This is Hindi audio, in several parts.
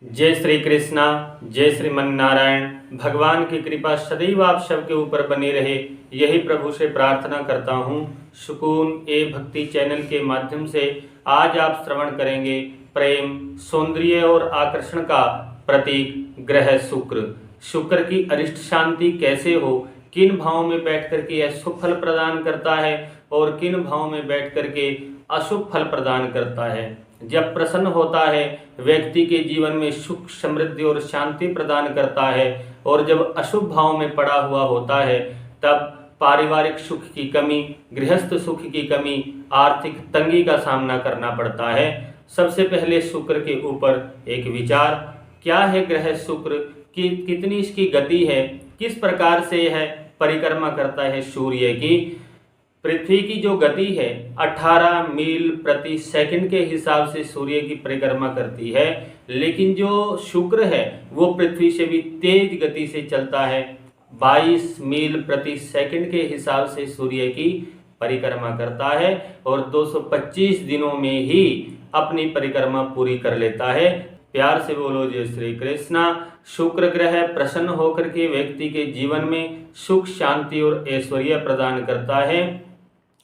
जय श्री कृष्णा, जय श्रीमन नारायण। भगवान की कृपा सदैव आप सबके ऊपर बनी रहे, यही प्रभु से प्रार्थना करता हूँ। सुकून ए भक्ति चैनल के माध्यम से आज आप श्रवण करेंगे प्रेम, सौंदर्य और आकर्षण का प्रतीक ग्रह शुक्र। शुक्र की अरिष्ट शांति कैसे हो, किन भावों में बैठ करके यह शुभ फल प्रदान करता है और किन भावों में बैठ करके अशुभ फल प्रदान करता है। जब प्रसन्न होता है व्यक्ति के जीवन में सुख, समृद्धि और शांति प्रदान करता है, और जब अशुभ भाव में पड़ा हुआ होता है तब पारिवारिक सुख की कमी, गृहस्थ सुख की कमी, आर्थिक तंगी का सामना करना पड़ता है। सबसे पहले शुक्र के ऊपर एक विचार, क्या है ग्रह शुक्र, कि कितनी इसकी गति है, किस प्रकार से यह परिक्रमा करता है सूर्य की। पृथ्वी की जो गति है 18 मील प्रति सेकंड के हिसाब से सूर्य की परिक्रमा करती है, लेकिन जो शुक्र है वो पृथ्वी से भी तेज गति से चलता है। 22 मील प्रति सेकंड के हिसाब से सूर्य की परिक्रमा करता है और 225 दिनों में ही अपनी परिक्रमा पूरी कर लेता है। प्यार से बोलो जय श्री कृष्णा। शुक्र ग्रह प्रसन्न होकर के व्यक्ति के जीवन में सुख, शांति और ऐश्वर्य प्रदान करता है।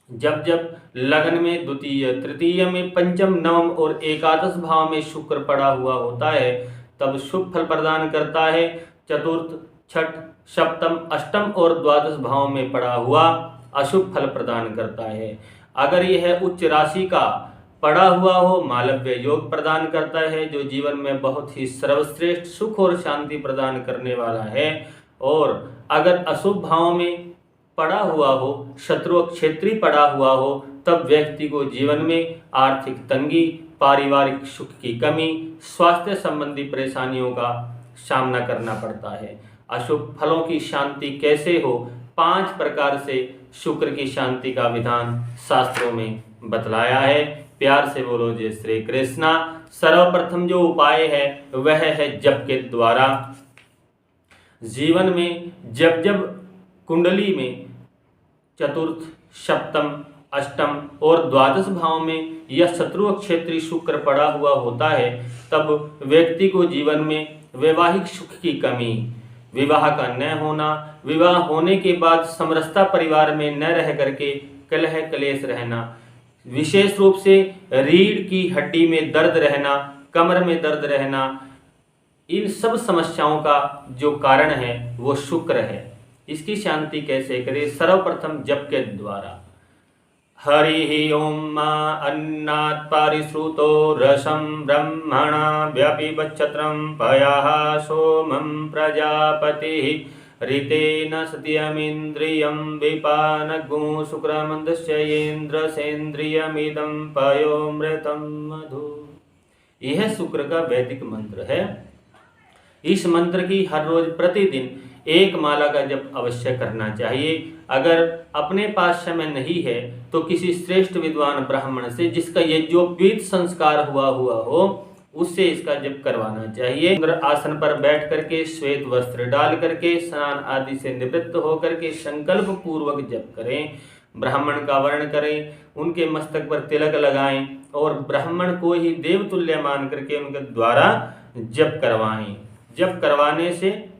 जब जब लग्न में द्वितीय, तृतीय में पंचम, नवम और एकादश भाव में शुक्र पड़ा हुआ होता है तब शुभ फल प्रदान करता है। चतुर्थ, छठ, सप्तम, अष्टम और द्वादश भाव में पड़ा हुआ अशुभ फल प्रदान करता है। अगर यह उच्च राशि का पड़ा हुआ हो, मालव्य योग प्रदान करता है जो जीवन में बहुत ही सर्वश्रेष्ठ सुख और शांति प्रदान करने वाला है। और अगर अशुभ भाव में पड़ा हुआ हो, शत्रु क्षेत्री पड़ा हुआ हो, तब व्यक्ति को जीवन में आर्थिक तंगी, पारिवारिक सुख की कमी, स्वास्थ्य संबंधी परेशानियों का सामना करना पड़ता है। अशुभ फलों की शांति कैसे हो, 5 प्रकार से शुक्र की शांति का विधान शास्त्रों में बतलाया है। प्यार से बोलो जय श्री कृष्णा। सर्वप्रथम जो उपाय है वह है जप के द्वारा। जीवन में जब जब कुंडली में चतुर्थ, सप्तम, अष्टम और द्वादश भाव में यह शत्रु क्षेत्री शुक्र पड़ा हुआ होता है तब व्यक्ति को जीवन में वैवाहिक सुख की कमी, विवाह का न होना, विवाह होने के बाद समरसता परिवार में न रह करके कलह कलेश रहना, विशेष रूप से रीढ़ की हड्डी में दर्द रहना, कमर में दर्द रहना, इन सब समस्याओं का जो कारण है वो शुक्र है। इसकी शांति कैसे करें? सर्वप्रथम जप के द्वारा। हरि ओम अन्नात् परिश्रुतो रसं ब्रह्मणा व्यपिबच्छत्रं पयः सोमं प्रजापतिः ऋतेन सत्यमिन्द्रियं विपानगुं शुक्रमन्दस्येन्द्रसेन्द्रियमिदं पयोमृतं मधु। यह शुक्र का वैदिक मंत्र है। इस मंत्र की हर रोज प्रतिदिन 1 माला का जप अवश्य करना चाहिए। अगर अपने पास समय नहीं है तो किसी श्रेष्ठ विद्वान ब्राह्मण से, जिसका यज्ञोपवीत संस्कार हुआ हो, उससे इसका जप करवाना चाहिए। आसन पर बैठ करके श्वेत वस्त्र डाल करके स्नान आदि से निवृत्त होकर के संकल्प पूर्वक जप करें। ब्राह्मण का वर्ण करें, उनके मस्तक पर तिलक लगाएं और ब्राह्मण को ही देवतुल्य मान करके उनके द्वारा जप करवाएं। जप करवाने से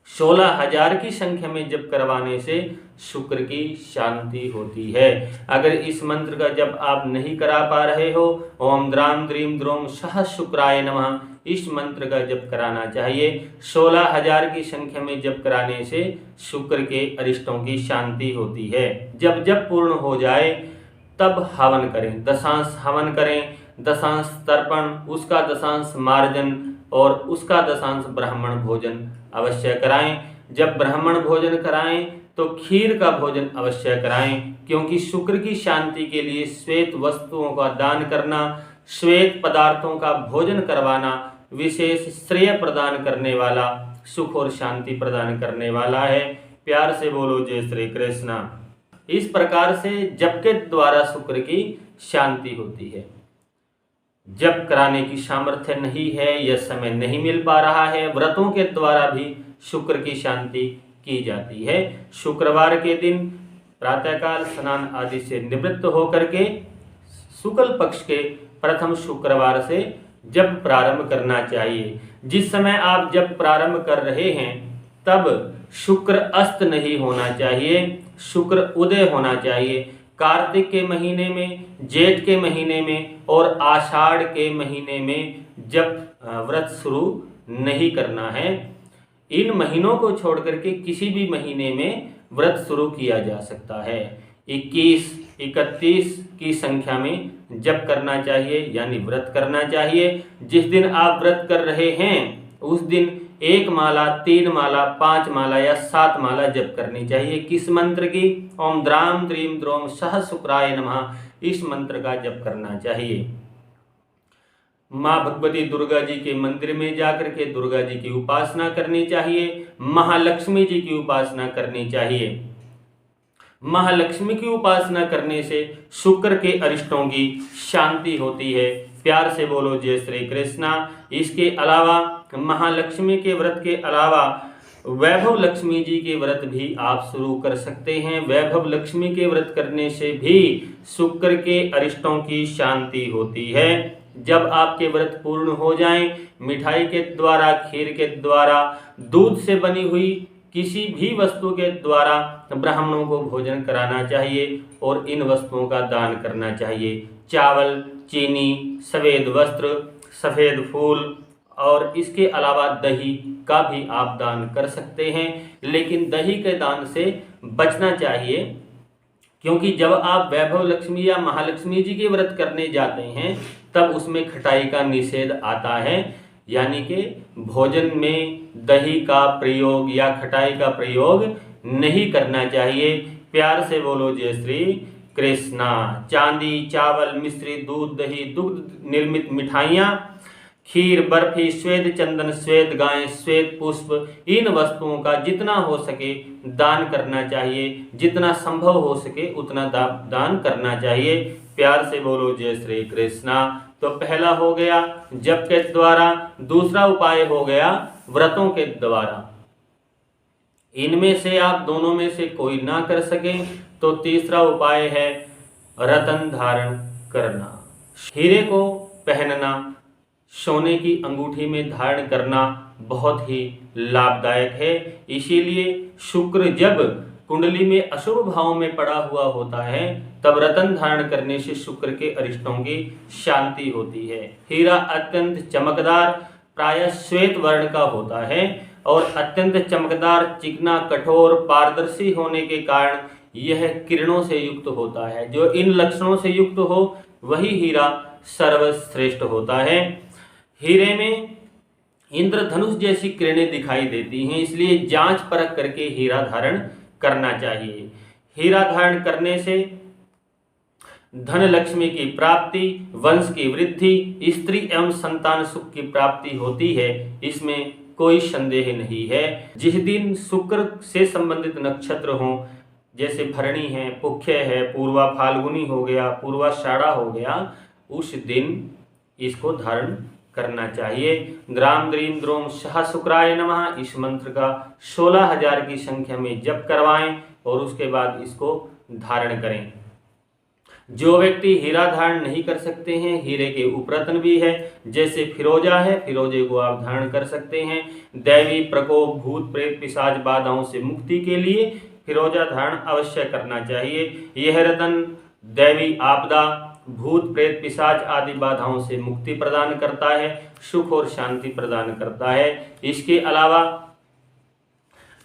16,000 की संख्या में जप करवाने से शुक्र की शांति होती है। अगर इस मंत्र का जप आप नहीं करा पा रहे हो, ओम द्राम द्रीम द्रोम सह शुक्राय नमः, इस मंत्र का जप कराना चाहिए। 16,000 की संख्या में जप कराने से शुक्र के अरिष्टों की शांति होती है। जब जप पूर्ण हो जाए तब हवन करें, दशांश हवन करें, दशांश तर्पण, उसका दशांश मार्जन और उसका दशांश ब्राह्मण भोजन अवश्य कराएं। जब ब्राह्मण भोजन कराएं तो खीर का भोजन अवश्य कराएं, क्योंकि शुक्र की शांति के लिए श्वेत वस्तुओं का दान करना, श्वेत पदार्थों का भोजन करवाना विशेष श्रेय प्रदान करने वाला, सुख और शांति प्रदान करने वाला है। प्यार से बोलो जय श्री कृष्णा। इस प्रकार से जप के द्वारा शुक्र की शांति होती है। जप कराने की सामर्थ्य नहीं है या समय नहीं मिल पा रहा है, व्रतों के द्वारा भी शुक्र की शांति की जाती है। शुक्रवार के दिन प्रातःकाल स्नान आदि से निवृत्त होकर के शुक्ल पक्ष के प्रथम शुक्रवार से जब प्रारंभ करना चाहिए। जिस समय आप जब प्रारंभ कर रहे हैं तब शुक्र अस्त नहीं होना चाहिए, शुक्र उदय होना चाहिए। कार्तिक के महीने में, जेठ के महीने में और आषाढ़ के महीने में जब व्रत शुरू नहीं करना है। इन महीनों को छोड़ करके किसी भी महीने में व्रत शुरू किया जा सकता है। 21, 31 की संख्या में जप करना चाहिए, यानी व्रत करना चाहिए। जिस दिन आप व्रत कर रहे हैं उस दिन 1 माला, 3 माला, 5 माला या 7 माला जप करनी चाहिए। किस मंत्र की? ओम द्राम द्रीम द्रोम सह शुक्राय नमः, इस मंत्र का जप करना चाहिए। माँ भगवती दुर्गा जी के मंदिर में जाकर के दुर्गा जी की उपासना करनी चाहिए। महालक्ष्मी जी की उपासना करनी चाहिए। महालक्ष्मी की उपासना करने से शुक्र के अरिष्टों की शांति होती है। प्यार से बोलो जय श्री कृष्णा। इसके अलावा महालक्ष्मी के व्रत के अलावा वैभव लक्ष्मी जी के व्रत भी आप शुरू कर सकते हैं। वैभव लक्ष्मी के व्रत करने से भी शुक्र के अरिष्टों की शांति होती है। जब आपके व्रत पूर्ण हो जाएं, मिठाई के द्वारा, खीर के द्वारा, दूध से बनी हुई किसी भी वस्तु के द्वारा ब्राह्मणों को भोजन कराना चाहिए और इन वस्तुओं का दान करना चाहिए। चावल, चीनी, सफ़ेद वस्त्र, सफ़ेद फूल और इसके अलावा दही का भी आप दान कर सकते हैं। लेकिन दही के दान से बचना चाहिए, क्योंकि जब आप वैभव लक्ष्मी या महालक्ष्मी जी के व्रत करने जाते हैं तब उसमें खटाई का निषेध आता है, यानी कि भोजन में दही का प्रयोग या खटाई का प्रयोग नहीं करना चाहिए। प्यार से बोलो जय श्री कृष्णा। चांदी, चावल, मिश्री, दूध, दही, दुग्ध निर्मित मिठाइयाँ, खीर, बर्फी, श्वेत चंदन, श्वेत गाय, श्वेत पुष्प, इन वस्तुओं का जितना हो सके दान करना चाहिए। जितना संभव हो सके उतना दान करना चाहिए। प्यार से बोलो जय श्री कृष्णा। तो पहला हो गया जप के द्वारा, दूसरा उपाय हो गया व्रतों के द्वारा। इनमें से आप दोनों में से कोई ना कर सके तो तीसरा उपाय है रतन धारण करना। हीरे को पहनना, सोने की अंगूठी में धारण करना बहुत ही लाभदायक है। इसीलिए शुक्र जब कुंडली में अशुभ भाव में पड़ा हुआ होता है तब रतन धारण करने से शुक्र के अरिष्टों की शांति होती है। हीरा अत्यंत चमकदार, प्रायः श्वेत वर्ण का होता है और अत्यंत चमकदार, चिकना, कठोर, पारदर्शी होने के कारण यह किरणों से युक्त होता है। जो इन लक्षणों से युक्त हो वही हीरा सर्वश्रेष्ठ होता है। हीरे में इंद्रधनुष जैसी किरणें दिखाई देती हैं, इसलिए जांच परख करके हीरा धारण करना चाहिए। हीरा धारण करने से धन लक्ष्मी की प्राप्ति, वंश की वृद्धि, स्त्री एवं संतान सुख की प्राप्ति होती है, इसमें कोई संदेह नहीं है। जिस दिन शुक्र से संबंधित नक्षत्र हों, जैसे भरणी है, पुख्य है, पूर्वा फाल्गुनी हो गया, पूर्वाषाढ़ा हो गया, उस दिन इसको धारण करना चाहिए। द्राम द्रीम द्रोम सह शुक्राय नमः, इस मंत्र का 16,000 की संख्या में जप करवाएं और उसके बाद इसको धारण करें। जो व्यक्ति हीरा धारण नहीं कर सकते हैं, हीरे के उपरत्न भी है, जैसे फिरोजा है, फिरोजे को आप धारण कर सकते हैं। दैवी प्रकोप, भूत प्रेत पिशाच बाधाओं से मुक्ति के लिए फिरोजा धारण अवश्य करना चाहिए। यह रतन दैवी आपदा, भूत प्रेत पिशाच आदि बाधाओं से मुक्ति प्रदान करता है, सुख और शांति प्रदान करता है। इसके अलावा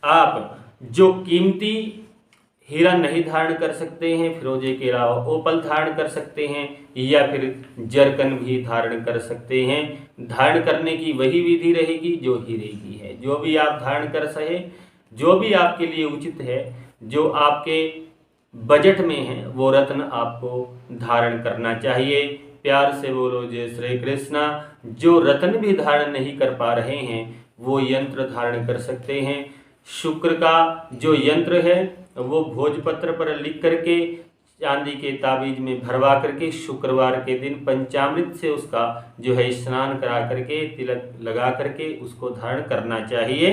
आप जो कीमती हीरा नहीं धारण कर सकते हैं, फिरोजे के अलावा ओपल धारण कर सकते हैं या फिर जरकन भी धारण कर सकते हैं। धारण करने की वही विधि रहेगी जो हीरे की है। जो भी आप धारण कर सके, जो भी आपके लिए उचित है, जो आपके बजट में है, वो रत्न आपको धारण करना चाहिए। प्यार से बोलो जय श्री कृष्णा। जो रत्न भी धारण नहीं कर पा रहे हैं वो यंत्र धारण कर सकते हैं। शुक्र का जो यंत्र है वो भोजपत्र पर लिख करके चांदी के ताबीज में भरवा करके शुक्रवार के दिन पंचामृत से उसका जो है स्नान करा करके, तिलक लगा करके उसको धारण करना चाहिए।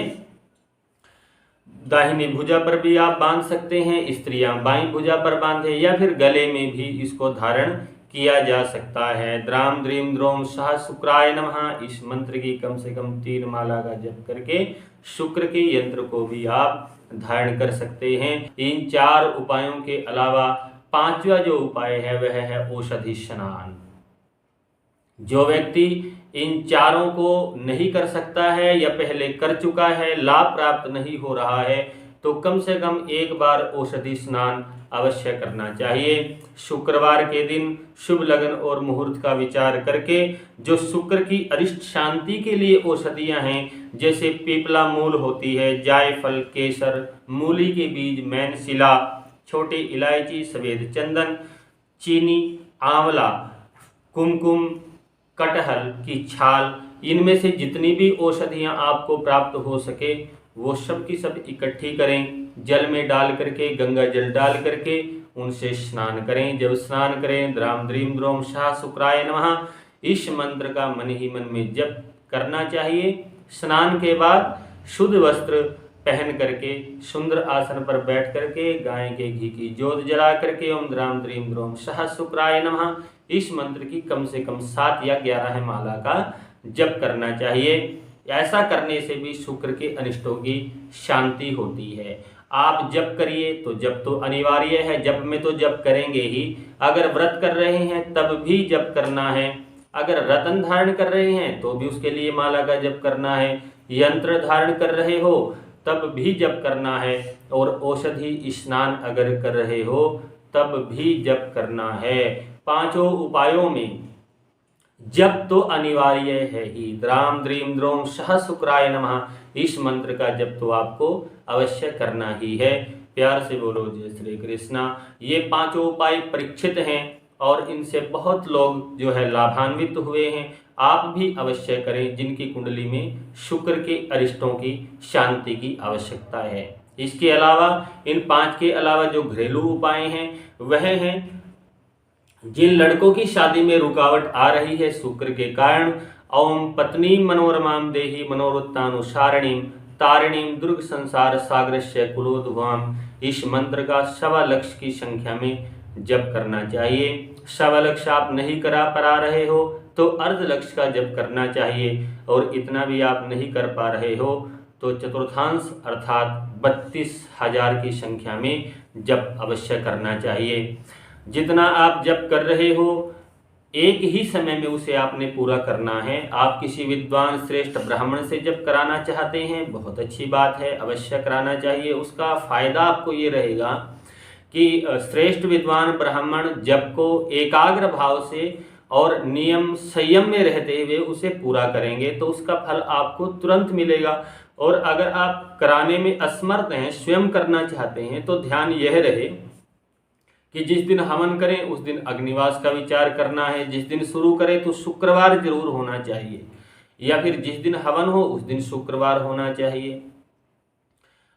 दाहिनी भुजा पर भी आप बांध सकते हैं, स्त्रियां बाईं भुजा पर बांधे या फिर गले में भी इसको धारण किया जा सकता है। द्राम द्रीम द्रोम सह शुक्राय नमः, इस मंत्र की कम से कम 3 माला का जप करके शुक्र के यंत्र को भी आप धारण कर सकते हैं। इन 4 उपायों के अलावा 5वां जो उपाय है वह है औषधि स्नान। जो व्यक्ति इन चारों को नहीं कर सकता है या पहले कर चुका है, लाभ प्राप्त नहीं हो रहा है, तो कम से कम एक बार औषधि स्नान अवश्य करना चाहिए। शुक्रवार के दिन शुभ लगन और मुहूर्त का विचार करके जो शुक्र की अरिष्ट शांति के लिए औषधियां हैं, जैसे पीपला मूल होती है, जायफल, केसर, मूली के बीज, मैनशिला, छोटी इलायची, सफेद चंदन, चीनी, आंवला, कुमकुम, कटहल की छाल, इनमें से जितनी भी औषधियां आपको प्राप्त हो सके वो सब की सब इकट्ठी करें, जल में डाल करके, गंगा जल डाल करके उनसे स्नान करें। जब स्नान करें, द्राम द्रीम द्रोम सह शुक्राय नमः, इस मंत्र का मन ही मन में जप करना चाहिए। स्नान के बाद शुद्ध वस्त्र पहन करके सुंदर आसन पर बैठ करके गाय के घी की ज्योत जला करके ओम द्राम द्रीम द्रोम सह शुक्राय नमः, इस मंत्र की कम से कम 7 या 11 माला का जप करना चाहिए। ऐसा करने से भी शुक्र के अनिष्टों की शांति होती है। आप जप करिए तो जप तो अनिवार्य है, जप में तो जप करेंगे ही। अगर व्रत कर रहे हैं तब भी जप करना है, अगर रतन धारण कर रहे हैं तो भी उसके लिए माला का जप करना है, यंत्र धारण कर रहे हो तब भी जप करना है, और औषधि स्नान अगर कर रहे हो तब भी जप करना है। 5 उपायों में जप तो अनिवार्य है ही। द्राम द्रीम द्रोम सह शुक्राय नमः, इस मंत्र का जप तो आपको अवश्य करना ही है। प्यार से बोलो जय श्री कृष्णा। ये 5 उपाय परीक्षित हैं और इनसे बहुत लोग जो है लाभान्वित हुए हैं। आप भी अवश्य करें जिनकी कुंडली में शुक्र के अरिष्टों की शांति की आवश्यकता है। इसके अलावा इन 5 के अलावा जो घरेलू उपाय हैं वह हैं, जिन लड़कों की शादी में रुकावट आ रही है शुक्र के कारण, ओम पत्नी मनोरमाम देहि मनोवृत्तानुसारिणीम तारिणीम दुर्ग संसार सागरस्य कुलोद्भवाम, इस मंत्र का 1.25 लक्ष की संख्या में जप करना चाहिए। 1.25 लक्ष आप नहीं करा पा रहे हो तो अर्ध लक्ष का जप करना चाहिए, और इतना भी आप नहीं कर पा रहे हो तो चतुर्थांश अर्थात 32,000 की संख्या में जप अवश्य करना चाहिए। जितना आप जप कर रहे हो एक ही समय में उसे आपने पूरा करना है। आप किसी विद्वान श्रेष्ठ ब्राह्मण से जप कराना चाहते हैं, बहुत अच्छी बात है, अवश्य कराना चाहिए। उसका फायदा आपको ये रहेगा कि श्रेष्ठ विद्वान ब्राह्मण जप को एकाग्र भाव से और नियम संयम में रहते हुए उसे पूरा करेंगे तो उसका फल आपको तुरंत मिलेगा। और अगर आप कराने में असमर्थ हैं, स्वयं करना चाहते हैं, तो ध्यान यह रहे कि जिस दिन हवन करें उस दिन अग्निवास का विचार करना है। जिस दिन शुरू करें तो शुक्रवार जरूर होना चाहिए, या फिर जिस दिन हवन हो उस दिन शुक्रवार होना चाहिए।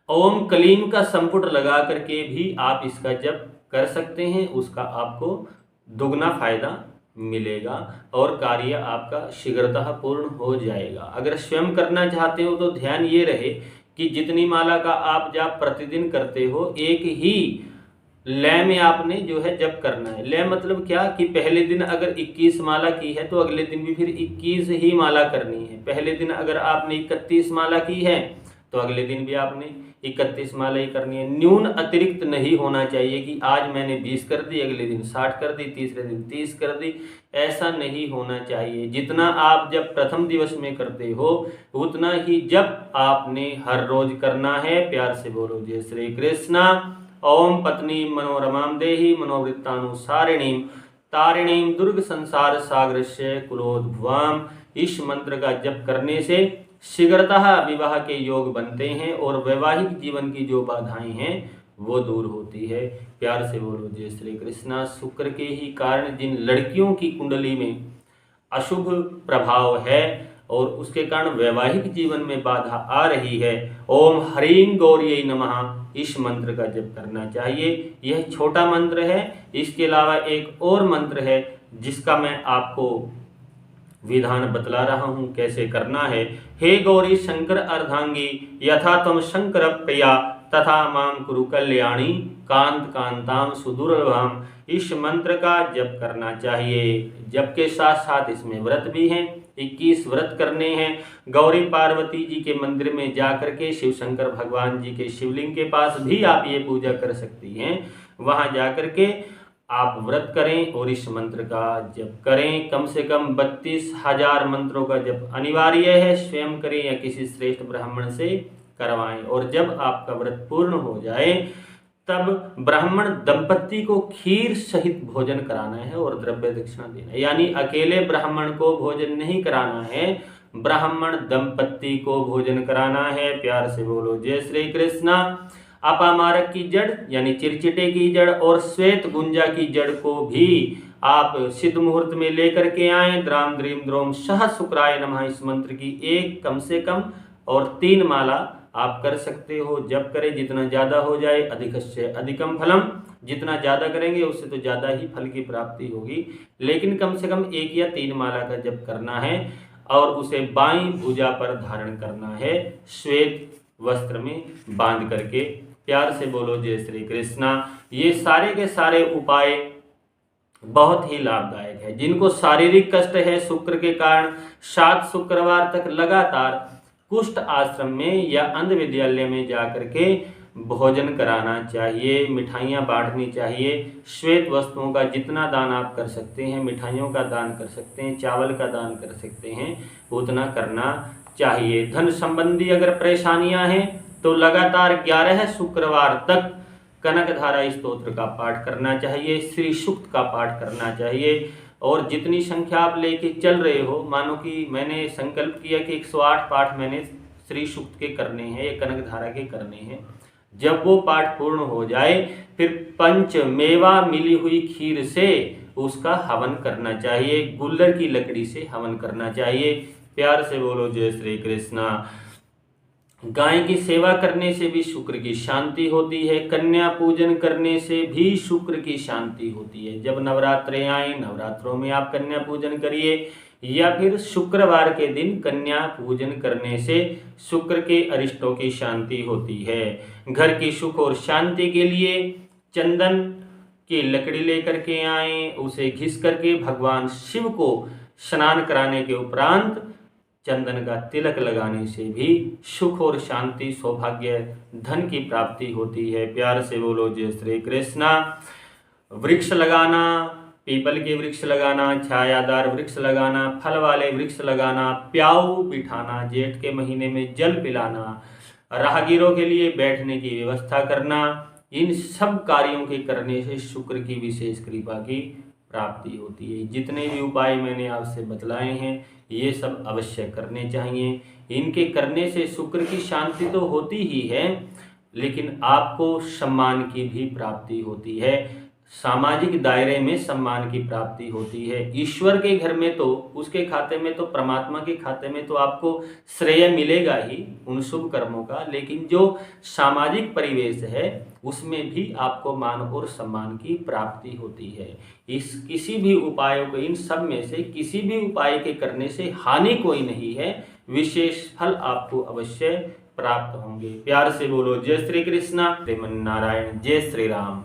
ओम कलीम का संपुट लगा करके भी आप इसका जप कर सकते हैं, उसका आपको दुगना फायदा मिलेगा और कार्य आपका शीघ्रतः पूर्ण हो जाएगा। अगर स्वयं करना चाहते हो तो ध्यान ये रहे कि जितनी माला का आप जाप प्रतिदिन करते हो एक ही लय में आपने जो है जप करना है। लय मतलब क्या कि पहले दिन अगर 21 माला की है तो अगले दिन भी फिर 21 ही माला करनी है। पहले दिन अगर आपने 31 माला की है तो अगले दिन भी आपने 31 माला ही करनी है। न्यून अतिरिक्त नहीं होना चाहिए कि आज मैंने 20 कर दी, अगले दिन 60 कर दी, तीसरे दिन 30 कर दी, ऐसा नहीं होना चाहिए। जितना आप जब प्रथम दिवस में करते हो उतना ही जप आपने हर रोज करना है। प्यार से बोलो जय श्री कृष्णा। ओम पत्नी मनोरमाम देहि मनोवृत्तानुसारिणीम तारिणीम दुर्ग संसार सागरस्य कुलोद्भवाम, इस मंत्र का जप करने से शीघ्रतः विवाह के योग बनते हैं और वैवाहिक जीवन की जो बाधाएं हैं वो दूर होती है। प्यार से बोलो जय श्री कृष्णा। शुक्र के ही कारण जिन लड़कियों की कुंडली में अशुभ प्रभाव है और उसके कारण वैवाहिक जीवन में बाधा आ रही है, ओम ह्रीं गौरी नमः, इस मंत्र का जप करना चाहिए। यह छोटा मंत्र है। इसके अलावा एक और मंत्र है जिसका मैं आपको विधान बतला रहा हूं कैसे करना है। हे गौरी शंकर अर्धांगी यथा तुम शंकर प्रिया तथा माम कुरु कल्याणी कांत कांताम सुदुर्लभम। इस मंत्र का जप करना चाहिए। जप के साथ साथ इसमें व्रत भी हैं, 21 व्रत करने हैं। गौरी पार्वती जी के मंदिर में जाकर के शिव शंकर भगवान जी के शिवलिंग के पास भी आप ये पूजा कर सकती हैं। वहां जाकर के आप व्रत करें और इस मंत्र का जप करें। कम से कम 32,000 मंत्रों का जप अनिवार्य है। स्वयं करें या किसी श्रेष्ठ ब्राह्मण से करवाएं। और जब आपका व्रत पूर्ण हो जाए तब ब्राह्मण दंपत्ति को खीर सहित भोजन कराना है और द्रव्य दक्षिणा देना है। यानी अकेले ब्राह्मण को भोजन नहीं कराना है, ब्राह्मण दंपत्ति को भोजन कराना है। प्यार से बोलो जय श्री कृष्णा। अपामारक की जड़ यानी चिरचिटे की जड़ और श्वेत गुंजा की जड़ को भी आप सिद्ध मुहूर्त में लेकर के आए। द्राम द्रीम द्रोम सह शुक्राय नमः इस मंत्र की एक कम से कम और 3 माला आप कर सकते हो। जप करें, जितना ज्यादा हो जाए अधिकस्य अधिकम फलम। जितना ज्यादा करेंगे उससे तो ज्यादा ही फल की प्राप्ति होगी, लेकिन कम से कम 1 या 3 माला का जप करना है और उसे बाईं भुजा पर धारण करना है, श्वेत वस्त्र में बांध करके। प्यार से बोलो जय श्री कृष्णा। ये सारे के सारे उपाय बहुत ही लाभदायक है। जिनको शारीरिक कष्ट है शुक्र के कारण 7 शुक्रवार तक लगातार कुष्ठ आश्रम में या अंध विद्यालय में जाकर के भोजन कराना चाहिए, मिठाइयाँ बांटनी चाहिए। श्वेत वस्तुओं का जितना दान आप कर सकते हैं, मिठाइयों का दान कर सकते हैं, चावल का दान कर सकते हैं, उतना करना चाहिए। धन संबंधी अगर परेशानियां हैं तो लगातार 11 शुक्रवार तक कनकधारा स्तोत्र का पाठ करना चाहिए, श्री सूक्त का पाठ करना चाहिए। और जितनी संख्या आप लेके चल रहे हो, मानो कि मैंने संकल्प किया कि 108 पाठ मैंने श्री सूक्त के करने हैं या कनकधारा के करने हैं। जब वो पाठ पूर्ण हो जाए फिर पंच मेवा मिली हुई खीर से उसका हवन करना चाहिए, गुल्लर की लकड़ी से हवन करना चाहिए। प्यार से बोलो जय श्री कृष्णा। गाय की सेवा करने से भी शुक्र की शांति होती है, कन्या पूजन करने से भी शुक्र की शांति होती है। जब नवरात्रे आए, नवरात्रों में आप कन्या पूजन करिए या फिर शुक्रवार के दिन कन्या पूजन करने से शुक्र के अरिष्टों की शांति होती है। घर की सुख और शांति के लिए चंदन की लकड़ी लेकर के आए, उसे घिस करके भगवान शिव को स्नान कराने के उपरांत चंदन का तिलक लगाने से भी सुख और शांति, सौभाग्य, धन की प्राप्ति होती है। प्यार से बोलो जय श्री कृष्णा। वृक्ष लगाना, पीपल के वृक्ष लगाना, छायादार वृक्ष लगाना, फल वाले वृक्ष लगाना, प्याऊ बिठाना, जेठ के महीने में जल पिलाना, राहगीरों के लिए बैठने की व्यवस्था करना, इन सब कार्यों के करने से शुक्र की विशेष कृपा की प्राप्ति होती है। जितने भी उपाय मैंने आपसे बतलाए हैं ये सब अवश्य करने चाहिए। इनके करने से शुक्र की शांति तो होती ही है, लेकिन आपको सम्मान की भी प्राप्ति होती है, सामाजिक दायरे में सम्मान की प्राप्ति होती है। ईश्वर के घर में तो, उसके खाते में तो, परमात्मा के खाते में तो आपको श्रेय मिलेगा ही उन शुभ कर्मों का, लेकिन जो सामाजिक परिवेश है उसमें भी आपको मान और सम्मान की प्राप्ति होती है। इस किसी भी उपायों को, इन सब में से किसी भी उपाय के करने से हानि कोई नहीं है, विशेष फल आपको अवश्य प्राप्त होंगे। प्यार से बोलो जय श्री कृष्णा। श्रीमन नारायण। जय श्री राम।